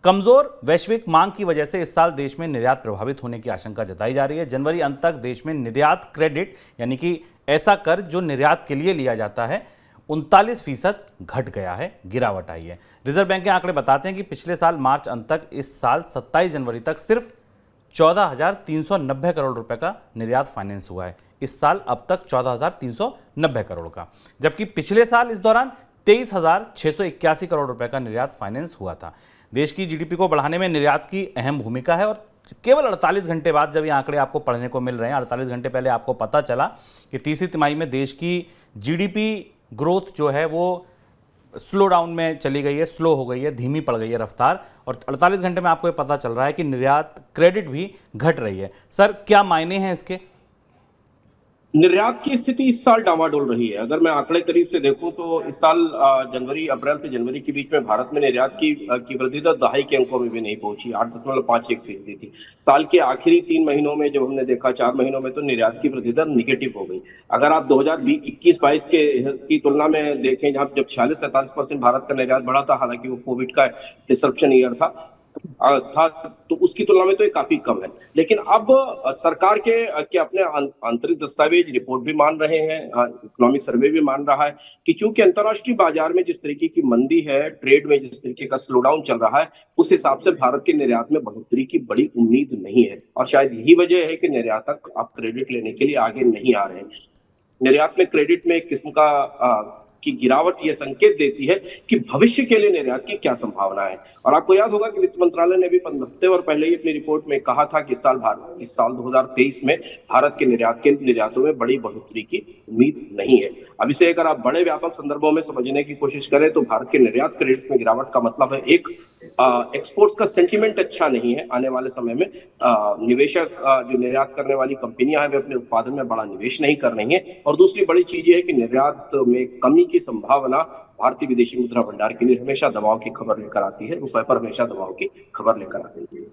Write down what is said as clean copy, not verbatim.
कमजोर वैश्विक मांग की वजह से इस साल देश में निर्यात प्रभावित होने की आशंका जताई जा रही है। जनवरी अंत तक देश में निर्यात क्रेडिट यानी कि ऐसा कर्ज जो निर्यात के लिए लिया जाता है 39% घट गया है, गिरावट आई है। रिजर्व बैंक के आंकड़े बताते हैं कि पिछले साल मार्च अंत तक इस साल 27 जनवरी तक सिर्फ 14,390 करोड़ रुपए का निर्यात फाइनेंस हुआ है। इस साल अब तक 14,390 करोड़ का, जबकि पिछले साल इस दौरान 23,681 करोड़ रुपए का निर्यात फाइनेंस हुआ था। देश की जीडीपी को बढ़ाने में निर्यात की अहम भूमिका है और केवल 48 घंटे बाद जब ये आंकड़े आपको पढ़ने को मिल रहे हैं, 48 घंटे पहले आपको पता चला कि तीसरी तिमाही में देश की जीडीपी ग्रोथ जो है वो स्लो डाउन में चली गई है, स्लो हो गई है, धीमी पड़ गई है रफ्तार, और 48 घंटे में आपको ये पता चल रहा है कि निर्यात क्रेडिट भी घट रही है। सर, क्या मायने हैं इसके? निर्यात की स्थिति इस साल डावाडोल रही है। अगर मैं आंकड़े करीब से देखूं तो इस साल अप्रैल से जनवरी के बीच में भारत में निर्यात की वृद्धि दर दहाई के अंकों में भी नहीं पहुंची, 8.51% थी। साल के आखिरी 3 महीनों में जब हमने देखा, 4 महीनों में, तो निर्यात की वृद्धि दर निगेटिव हो गई। अगर आप 2021-22 की तुलना में देखें, जहां जब 46-47% भारत का निर्यात बढ़ा था, हालांकि वो कोविड का डिसरप्शन ईयर था, तो उसकी तुलना में तो ये काफी कम है। लेकिन अब सरकार के अपने आंतरिक दस्तावेज, रिपोर्ट भी मान रहे हैं, इकोनॉमिक सर्वे भी मान रहा है कि चूंकि अंतर्राष्ट्रीय बाजार में जिस तरीके की मंदी है, ट्रेड में जिस तरीके का स्लो डाउन चल रहा है, उस हिसाब से भारत के निर्यात में बढ़ोतरी की बड़ी उम्मीद नहीं है। और शायद यही वजह है कि निर्यातक आप क्रेडिट लेने के लिए आगे नहीं आ रहे हैं। निर्यात में क्रेडिट में एक किस्म की गिरावट ये संकेत देती है कि भविष्य के लिए निर्यात की क्या संभावना है। और आपको याद होगा कि वित्त मंत्रालय ने भी 15 हफ्ते और पहले ही अपनी रिपोर्ट में कहा था कि इस साल 2023 में भारत के निर्यातों में बड़ी बढ़ोतरी की उम्मीद नहीं है। अब इसे अगर आप बड़े व्यापक संदर्भों में समझने की कोशिश करें तो भारत के निर्यात क्रेडिट में गिरावट का मतलब है, एक, एक्सपोर्ट्स का सेंटीमेंट अच्छा नहीं है। आने वाले समय में निवेशक, जो निर्यात करने वाली कंपनियां हैं, वे अपने उत्पादन में बड़ा निवेश नहीं कर रही हैं। और दूसरी बड़ी चीज ये है कि निर्यात में कमी की संभावना भारतीय विदेशी मुद्रा भंडार के लिए हमेशा दबाव की खबर लेकर आती है, रुपए पर हमेशा दबाव की खबर लेकर आती है।